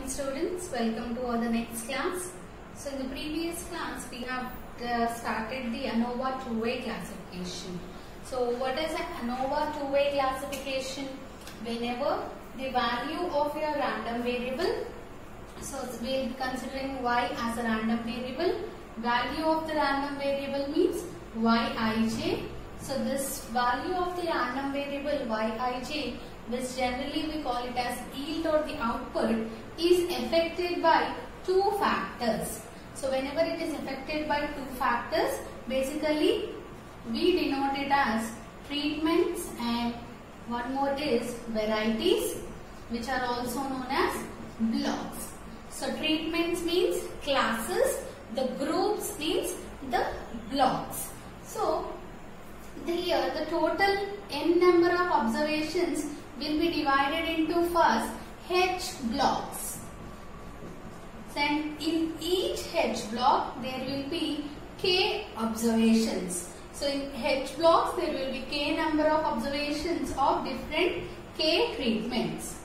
morning students, welcome to the next class. So in the previous class we have started the ANOVA two-way classification. So what is an ANOVA two-way classification? Whenever the value of your random variable, so we will be considering y as a random variable. Value of the random variable means yij. So this value of the random variable yij, which generally we call it as yield or the output, is affected by two factors. So whenever it is affected by two factors, basically we denote it as treatments and one more is varieties, which are also known as blocks. So treatments means classes, the groups means the blocks. So here the total n number of observations will be divided into first H blocks. And in each H block there will be K observations. So in H blocks there will be K number of observations of different K treatments.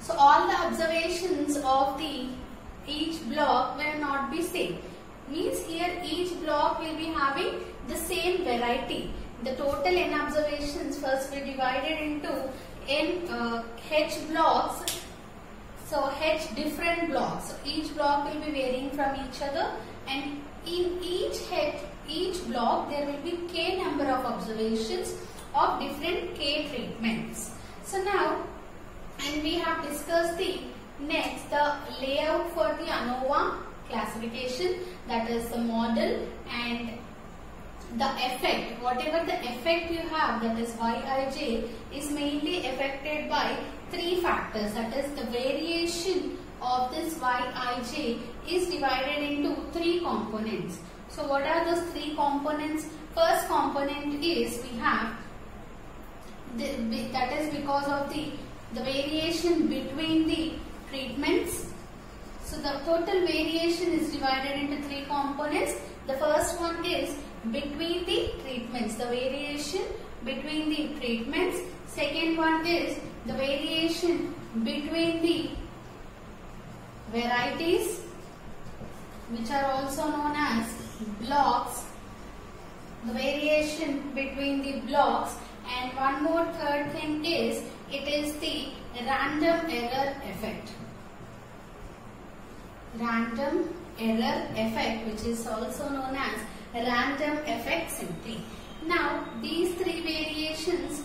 So all the observations of each block will not be same. Means here each block will be having the same variety. The total n observations first will be divided into n H blocks. So H different blocks. So each block will be varying from each other, and in each block there will be K number of observations of different K treatments. So now, and we have discussed the layout for the ANOVA classification, that is the model and the effect. Whatever the effect you have, that is yij, is mainly affected by three factors. That is the variation of this yij is divided into three components. So what are those three components? First component is we have that is because of the variation between the treatments. So the total variation is divided into three components. The first one is between the treatments, the variation between the treatments. Second one is the variation between the varieties, which are also known as blocks. The variation between the blocks, and one more third thing is it is the random error effect. Random error effect, which is also known as random effect simply. Now these three variations,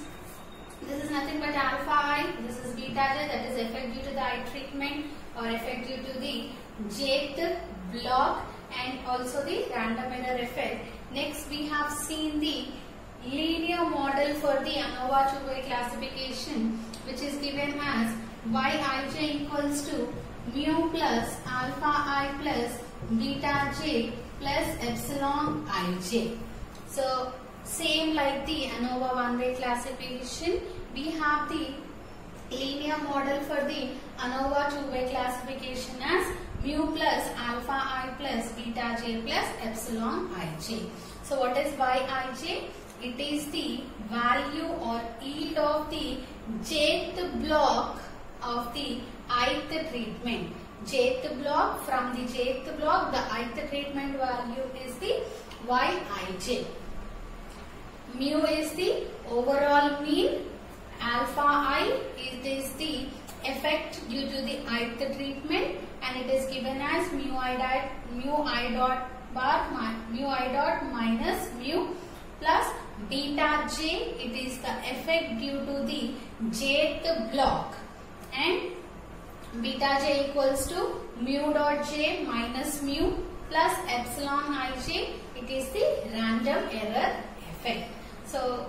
this is nothing but alpha I, this is beta j, that is effect due to the I treatment or effect due to the jth block, and also the random error effect. Next we have seen the linear model for the ANOVA two-way classification, which is given as yij equals to mu plus alpha I plus beta j plus epsilon ij. So same like the ANOVA one-way classification, we have the linear model for the ANOVA two-way classification as mu plus alpha I plus beta j plus epsilon ij. So what is yij? It is the value or yield of the jth block of the ith treatment. Jth block, from the jth block the ith treatment value is the yij. Mu is the overall mean, alpha I it is the effect due to the ith treatment, and it is given as mu I dot minus mu plus beta j, it is the effect due to the jth block, and beta j equals to mu dot j minus mu plus epsilon ij, it is the random error effect. So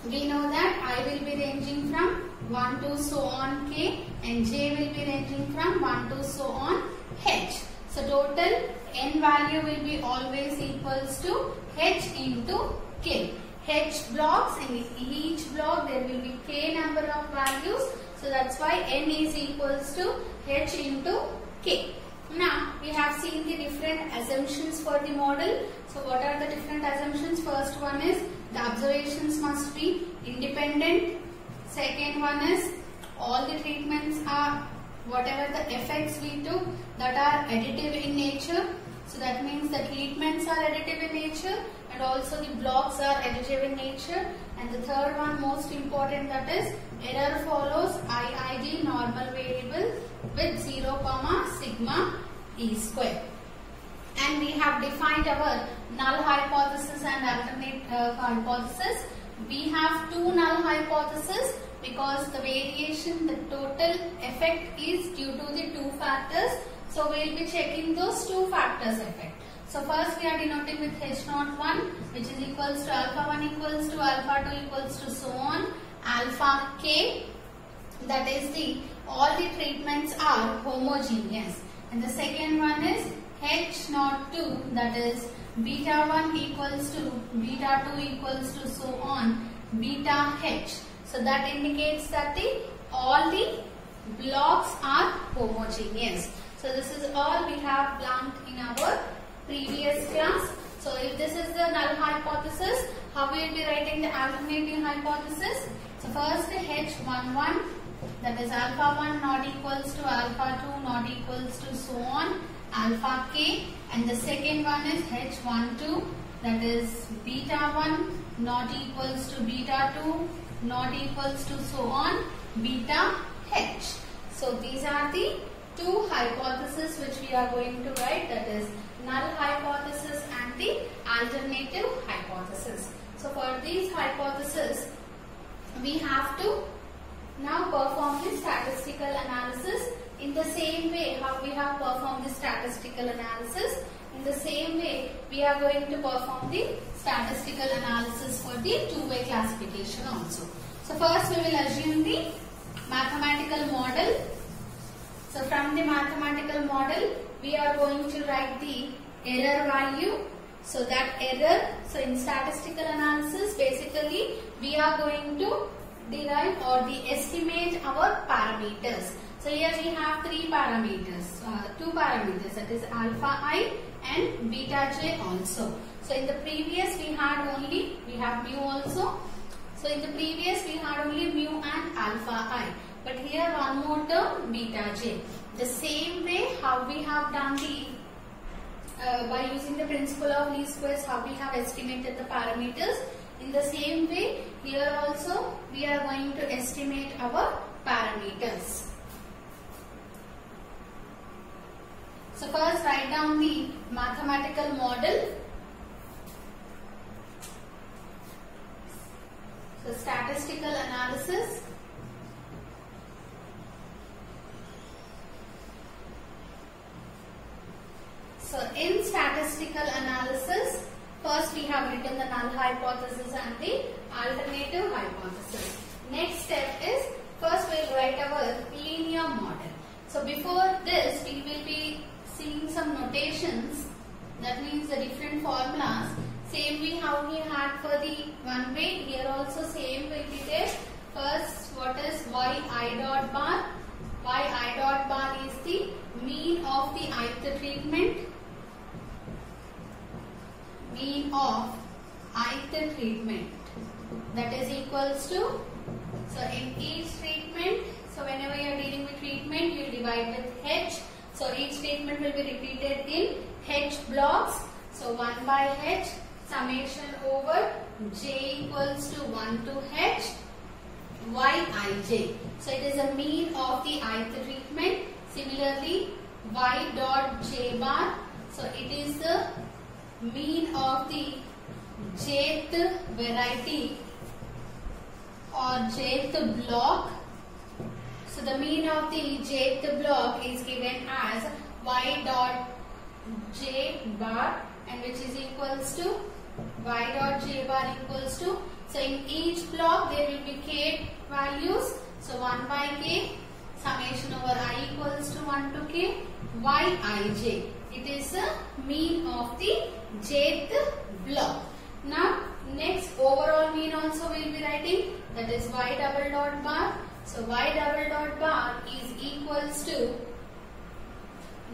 we know that I will be ranging from 1 to so on k, and j will be ranging from 1 to so on h. So total n value will be always equals to h into k. H blocks, and in each block there will be k number of values. So that's why n is equals to h into k. Now we have seen the different assumptions for the model. So what are the different assumptions? First one is the observations must be independent. Second one is all the treatments are whatever the effects we took that are additive in nature. So that means the treatments are additive in nature and also the blocks are additive in nature. And the third one most important, that is error follows IID normal variable with 0, sigma e square. And we have defined our null hypothesis and alternate hypothesis. We have two null hypotheses because the variation, the total effect is due to the two factors. So we will be checking those two factors effect. So first we are denoting with H01, which is equals to alpha 1 equals to alpha 2 equals to so on, alpha k, that is the all the treatments are homogeneous. And the second one is H02, that is beta 1 equals to beta 2 equals to so on, beta h. So that indicates that all the blocks are homogeneous. So this is all we have learned in our previous class. So if this is the null hypothesis, how we will be writing the alternative hypothesis? So first H11, that is alpha 1 not equals to alpha 2 not equals to so on, alpha k, and the second one is H12, that is beta 1 not equals to beta 2 not equals to so on, beta h. So these are the two hypotheses which we are going to write, that is null hypothesis and the alternative hypothesis. So for these hypotheses we have to now perform the statistical analysis in the same way how we have performed the statistical analysis. In the same way we are going to perform the statistical analysis for the two-way classification also. So first we will assume the mathematical model. So from the mathematical model we are going to write the error value. So that error, so in statistical analysis basically we are going to derive or the estimate our parameters. So here we have three parameters, two parameters, that is alpha I and beta j also. So in the previous we have mu also. So in the previous we had only mu and alpha I. But here one more term, beta j. The same way how we have done the by using the principle of least squares, how we have estimated the parameters. In the same way here also we are going to estimate our parameters. So first write down the mathematical model. So statistical analysis. So in statistical analysis, first we have written the null hypothesis and the alternative hypothesis. Next step is, first we will write our linear model. So before this we will be seeing some notations, that means the different formulas. Same way how we had for the one way, here also same will be there. First what is yi dot bar? Yi dot bar is the mean of the ith treatment. Mean of ith treatment, that is equals to, so in each treatment, so whenever you are dealing with treatment you will divide with h. So each treatment will be repeated in h blocks. So 1 by h summation over j equals to 1 to h yij. So it is a mean of the ith treatment. Similarly y dot j bar, so it is the mean of the jth variety or jth block. So the mean of the jth block is given as y dot j bar, and which is equals to y dot j bar equals to, so in each block there will be k values. So 1 by k summation over I equals to 1 to k yij. It is the mean of the jth block. Now next overall mean also we will be writing, that is y double dot bar. So y double dot bar is equals to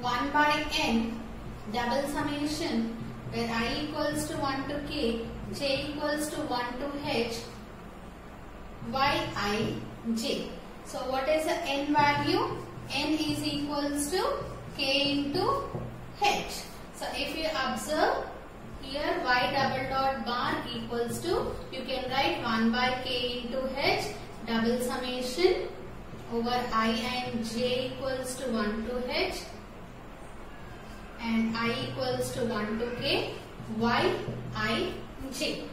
1 by n double summation where I equals to 1 to k, j equals to 1 to h yij. So what is the n value? n is equals to k into h. So if you observe here, y double dot bar equals to, you can write 1 by k into h double summation over I and j equals to 1 to h and I equals to 1 to k y I j.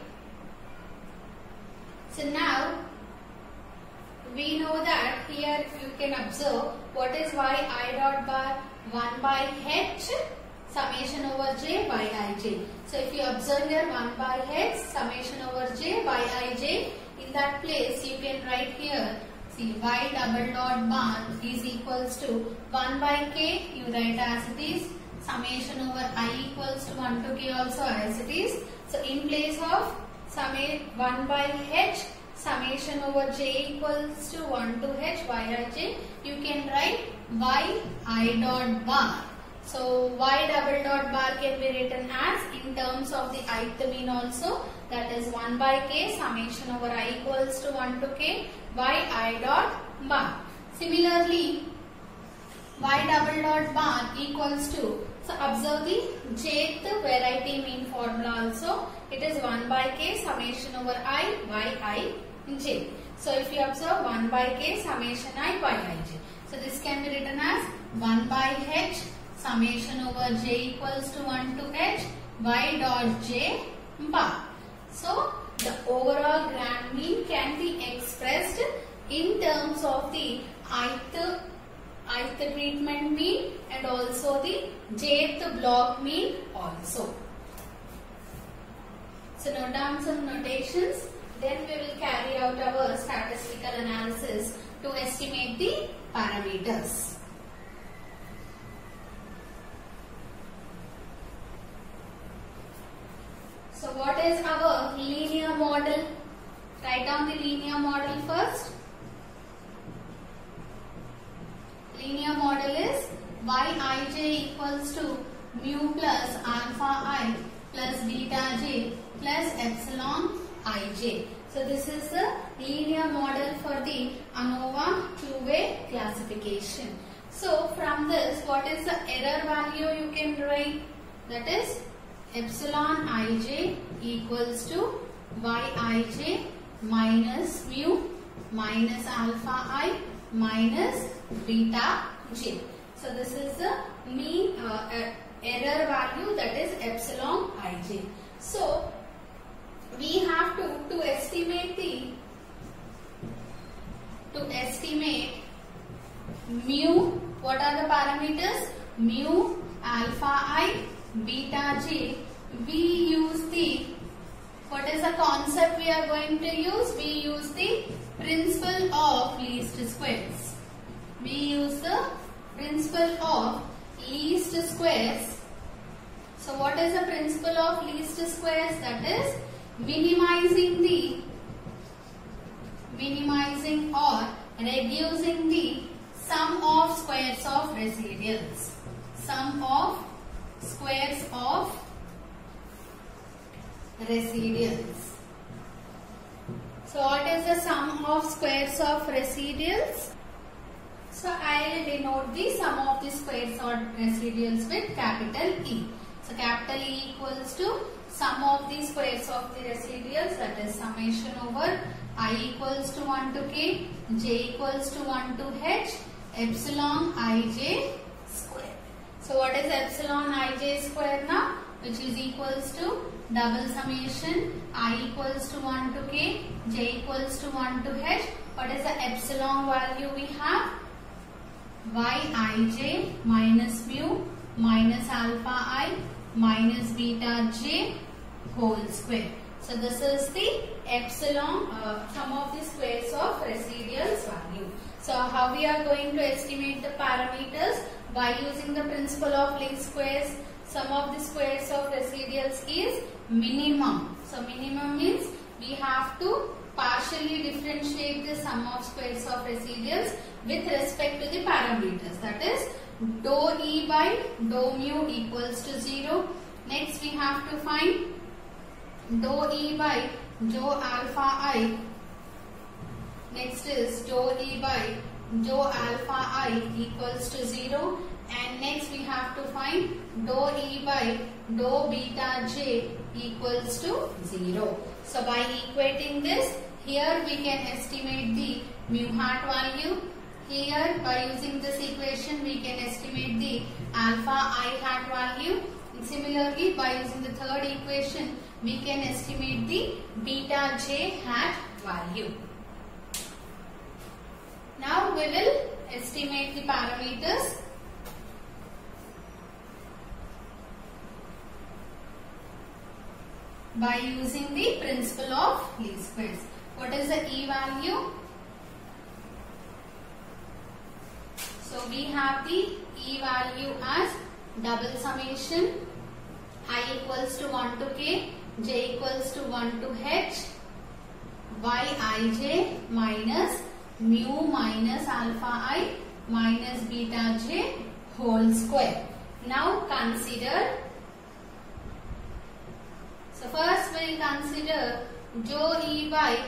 So now we know that here you can observe what is y I dot bar, 1 by h summation over j y I j. So if you observe here 1 by h summation over j y I j, in that place you can write here, see, y double dot bar is equals to 1 by k, you write as it is, summation over I equals to 1 to k also as it is. So in place of 1 by h summation over j equals to 1 to h y I j, you can write y I dot bar. So y double dot bar can be written as in terms of the ith mean also, that is 1 by k summation over I equals to 1 to k y I dot bar. Similarly, y double dot bar equals to, so observe the jth variety mean formula also, it is 1 by k summation over I y I j. So if you observe 1 by k summation I y I j, so this can be written as 1 by h summation over j equals to 1 to h y dot j bar. So the overall grand mean can be expressed in terms of the ith treatment mean and also the jth block mean also. So note down some notations, then we will carry out our statistical analysis to estimate the parameters. So what is our linear model? Write down the linear model first. Linear model is yij equals to mu plus alpha I plus beta j plus epsilon ij. So this is the linear model for the ANOVA two-way classification. So from this, what is the error value you can write? That is epsilon ij equals to yij minus mu minus alpha I minus beta j. So this is the mean error value, that is epsilon ij. So we have to estimate mu, what are the parameters? Mu, alpha I, beta j. We use the, what is the concept we are going to use? We use the principle of least squares. We use the principle of least squares. So what is the principle of least squares? That is minimizing or reducing the sum of squares of residuals. Sum of squares of residuals. So what is the sum of squares of residuals? So I will denote the sum of the squares of residuals with capital E. So capital E equals to sum of the squares of the residuals, that is summation over I equals to 1 to k, j equals to 1 to h, epsilon ij square. So what is epsilon ij square now? Which is equals to double summation I equals to 1 to k, j equals to 1 to h. What is the epsilon value we have? yij minus mu minus alpha I minus beta j whole square. So this is the epsilon sum of the squares of residuals value. So how we are going to estimate the parameters? By using the principle of least squares. Sum of the squares of residuals is minimum. So minimum means we have to partially differentiate the sum of squares of residuals with respect to the parameters. That is dou E by dou mu equals to 0. Next we have to find dou E by dou alpha I. Next is dou E by dou alpha I equals to 0, and next we have to find dou E by dou beta j equals to 0. So by equating this, here we can estimate the mu hat value. Here by using this equation we can estimate the alpha I hat value. And similarly by using the third equation we can estimate the beta j hat value. Now we will estimate the parameters. By using the principle of least squares. What is the E value? So we have the E value as double summation I equals to 1 to k, j equals to 1 to h, yij minus mu minus alpha I minus beta j whole square. Now consider, so first we will consider dou E by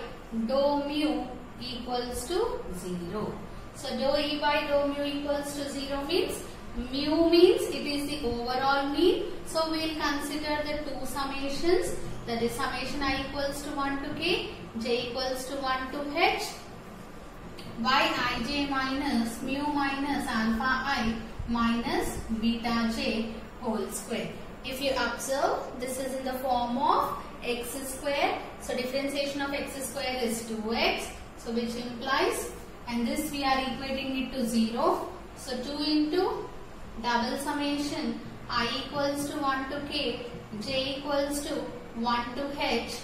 dou mu equals to 0. So dou E by dou mu equals to 0 means, mu means it is the overall mean. So we will consider the two summations, that is summation I equals to 1 to k, j equals to 1 to h, yij minus mu minus alpha I minus beta j whole square. If you observe, this is in the form of x square. So differentiation of x square is 2x. So which implies, and this we are equating it to 0. So 2 into double summation I equals to 1 to k, j equals to 1 to h,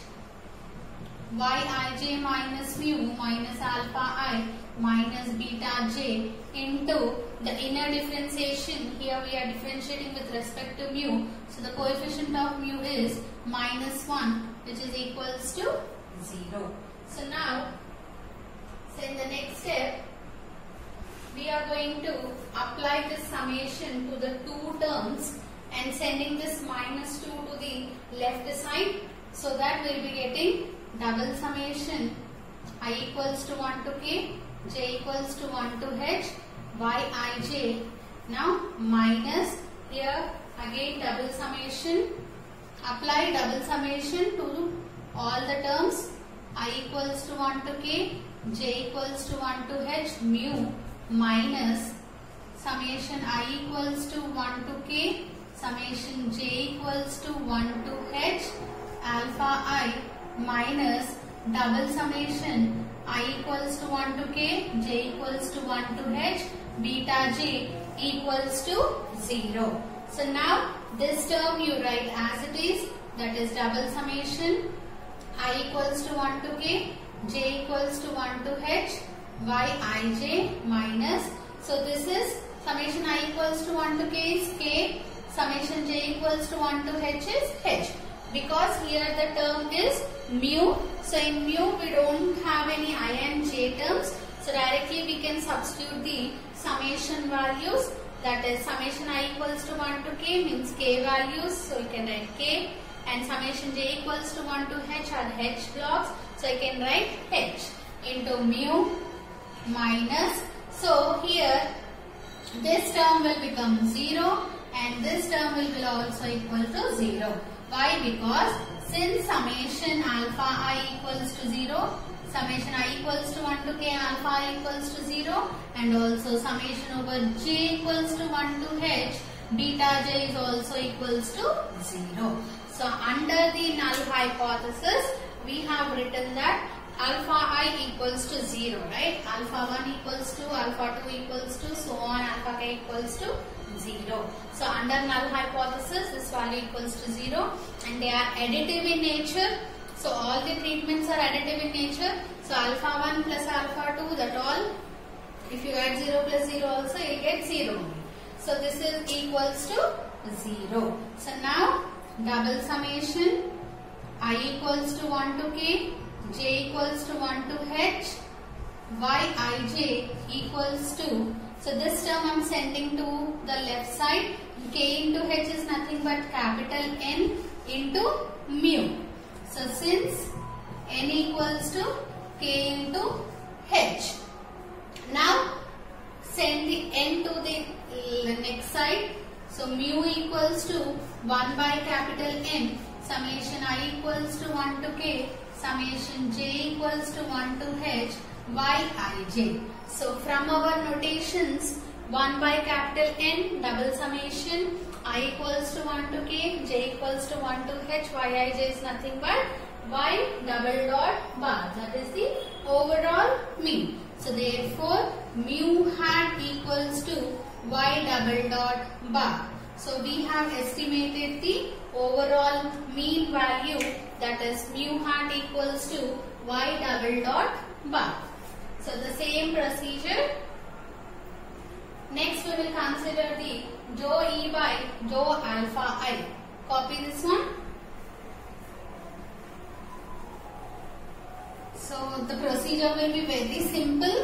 yij minus mu minus alpha I minus beta j into the inner differentiation. Here we are differentiating with respect to mu. So the coefficient of mu is minus 1, which is equals to 0. So now, in the next step, we are going to apply this summation to the two terms and sending this minus 2 to the left side, so that we will be getting double summation I equals to 1 to k, j equals to 1 to h, yij. Now minus, here again double summation, apply double summation to all the terms I equals to 1 to k, j equals to 1 to h, mu minus summation I equals to 1 to k, summation j equals to 1 to h, alpha I minus double summation I equals to 1 to k, j equals to 1 to h, beta j equals to 0. So now this term you write as it is, that is double summation I equals to 1 to k, j equals to 1 to h, yij minus, so this is summation I equals to 1 to k is k, summation j equals to 1 to h is h. Because here the term is mu, so in mu we don't have any I and j terms, so directly we can substitute the summation values, that is summation I equals to 1 to k means k values, so you can write k, and summation j equals to 1 to h are h blocks, so I can write h into mu minus, so here this term will become 0 and this term will be also equal to 0. Why? Because since summation alpha I equals to 0, summation I equals to 1 to k, alpha I equals to 0, and also summation over j equals to 1 to h, beta j is also equals to 0. So under the null hypothesis, we have written that alpha I equals to 0, right? Alpha 1 equals to, alpha 2 equals to, so on, alpha k equals to 0. So under null hypothesis, this value equals to 0 and they are additive in nature. So all the treatments are additive in nature. So alpha 1 plus alpha 2, that all, if you add 0 plus 0 also, you will get 0. So this is equals to 0. So now double summation I equals to 1 to k, j equals to 1 to h, yij equals to, so this term I am sending to the left side, k into h is nothing but capital N into mu. So since n equals to k into h, now send the n to the next side. So mu equals to 1 by capital N summation I equals to 1 to k summation j equals to 1 to h yij. So from our notations, 1 by capital N double summation I equals to 1 to k, j equals to 1 to h, yij is nothing but y double dot bar. That is the overall mean. So therefore mu hat equals to y double dot bar. So we have estimated the overall mean value, that is mu hat equals to y double dot bar. So the same procedure. Next we will consider the dou E by dou alpha I. Copy this one. So the procedure will be very simple.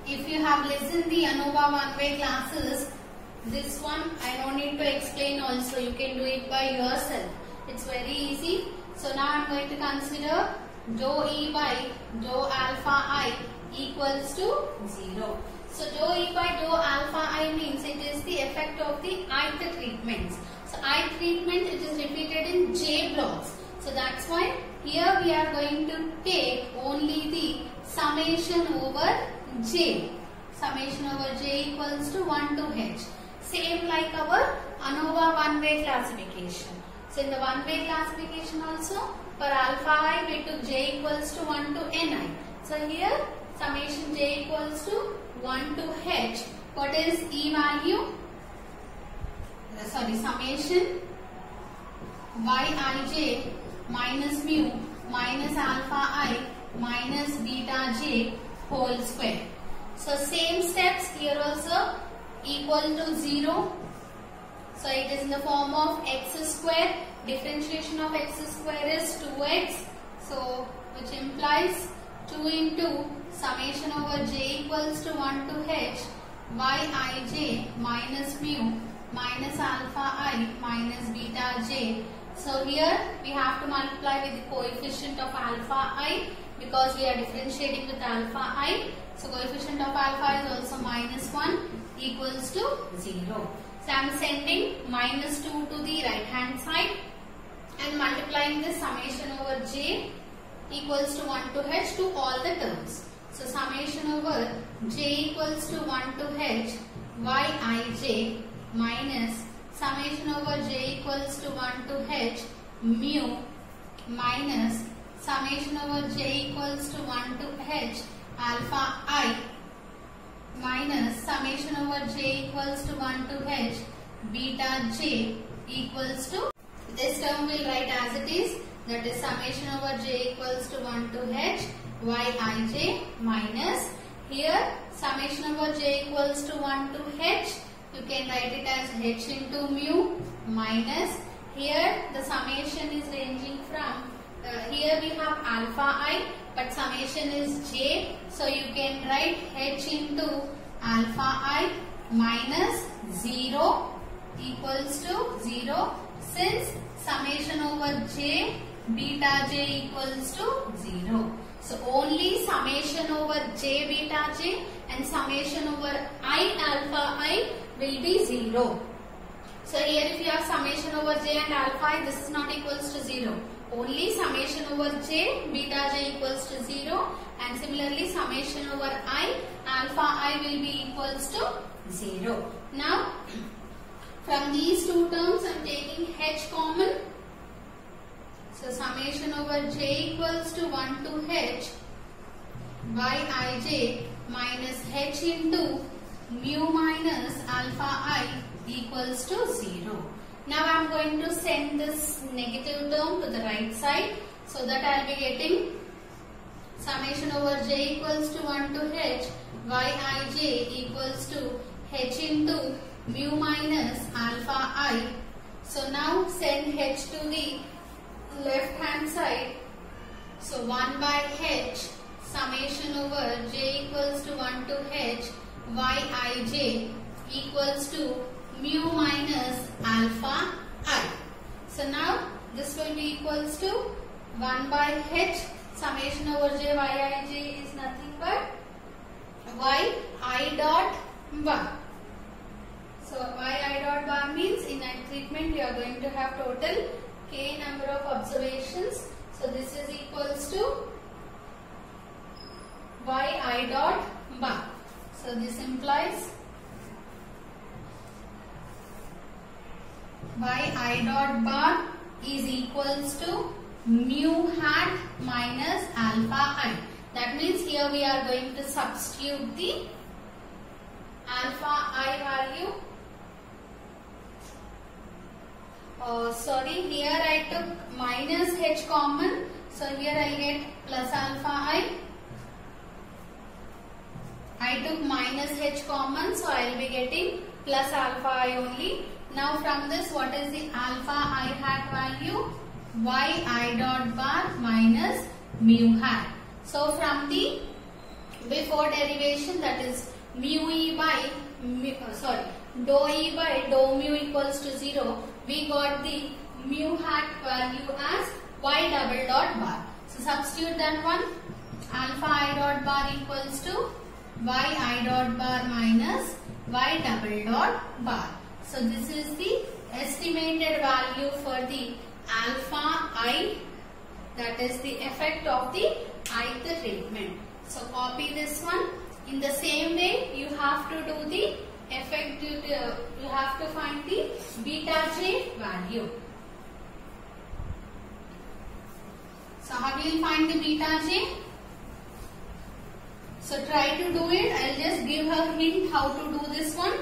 If you have listened the ANOVA one-way classes, this one I don't need to explain also. You can do it by yourself. It's very easy. So now I am going to consider dou E by dou alpha I equals to 0. So dou E by dou alpha I means it is the effect of the ith treatments. So ith treatment, it is repeated in j blocks. So that's why here we are going to take only the summation over j. Summation over j equals to 1 to h. Same like our ANOVA one-way classification. So in the one-way classification also, for alpha I we took j equals to 1 to ni. So here summation j equals to 1 to h. What is E value? Summation yij minus mu minus alpha I minus beta j whole square. So same steps here also, equal to 0. So it is in the form of x square. Differentiation of x square is 2x. So which implies 2 into summation over j equals to 1 to h yij minus mu minus alpha I minus beta j. So here we have to multiply with the coefficient of alpha I because we are differentiating with alpha I. So coefficient of alpha is also minus 1 equals to 0. So I am sending minus 2 to the right hand side and multiplying this summation over j equals to 1 to h to all the terms. So summation over j equals to 1 to h yij minus summation over j equals to 1 to h mu minus summation over j equals to 1 to h alpha I minus summation over j equals to 1 to h beta j equals to, this term will write as it is, that is summation over j equals to 1 to h yij minus, here summation over j equals to 1 to h, you can write it as h into mu minus, here the summation is ranging from, here we have alpha I but summation is j, so you can write h into alpha I minus 0 equals to 0 since summation over j beta j equals to 0. So only summation over j beta j and summation over I alpha I will be 0. So here if you have summation over j and alpha I, this is not equals to 0. Only summation over j beta j equals to 0 and similarly summation over I alpha I will be equals to 0. Now from these two terms I am taking h common. So summation over j equals to 1 to h yij minus h into mu minus alpha I equals to 0. Now I am going to send this negative term to the right side so that I will be getting summation over j equals to 1 to h yij equals to h into mu minus alpha I. So now send h to the left hand side. So 1 by h summation over j equals to 1 to h yij equals to mu minus alpha I. So now this will be equals to 1 by h summation over j yi j is nothing but yi dot bar. So yi dot bar means in a treatment you are going to have total k number of observations. So this is equals to yi dot bar. So this implies yi dot bar is equals to mu hat minus alpha I. That means here we are going to substitute the alpha I value. Sorry, here I took minus h common. So here I get plus alpha I. I took minus h common, so I will be getting plus alpha I only. Now from this, what is the alpha I hat value? Yi dot bar minus mu hat. So from the before derivation, that is dou e by dou mu equals to 0, we got the mu hat value as y double dot bar. So substitute that one. Alpha I dot bar equals to yi dot bar minus y double dot bar. So this is the estimated value for the alpha I, that is the effect of the ith treatment. So copy this one. In the same way, you have to do the effect, you have to find the beta j value. So how will you find the beta j? So try to do it. I'll just give a hint how to do this one.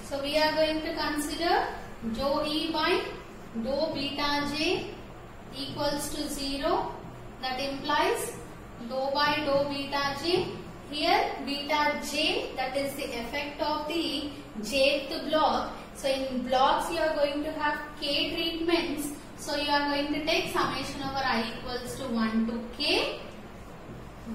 So we are going to consider dou e by dou beta j equals to 0. That implies dou by dou beta j. Here beta j, that is the effect of the jth block. So in blocks you are going to have k treatments. So you are going to take summation over I equals to 1 to k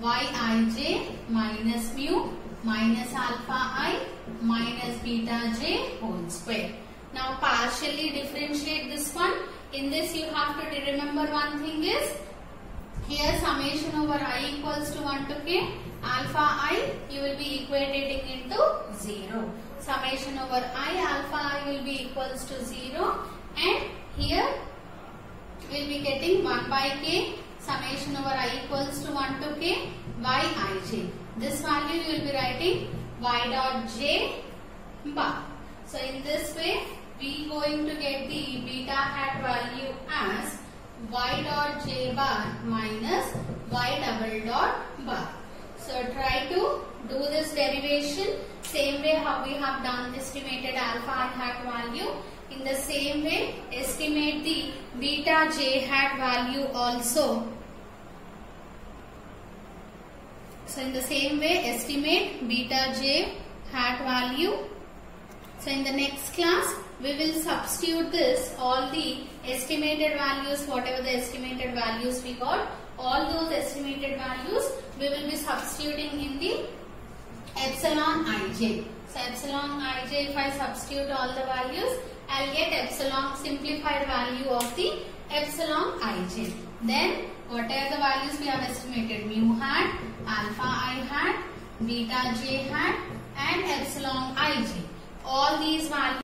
yij minus mu minus alpha I minus beta j whole square. Now partially differentiate this one. In this you have to remember one thing is, here summation over I equals to 1 to k, alpha I you will be equating into 0. Summation over I, alpha I will be equals to 0, and here we will be getting 1 by k, summation over I equals to 1 to k yij. This value you will be writing y dot j bar. So in this way we going to get the beta hat value as y dot j bar minus y double dot bar. So try to do this derivation same way how we have done estimated alpha I hat value. In the same way estimate the beta j hat value also. So in the same way estimate beta j hat value. So in the next class we will substitute this, all the estimated values, whatever the estimated values we got, all those estimated values we will be substituting in the epsilon ij. So epsilon ij, if I substitute all the values, I will get epsilon simplified value of the epsilon ij. Then what are the values we have estimated? Mu hat, alpha I hat, beta j hat and epsilon ij. All these values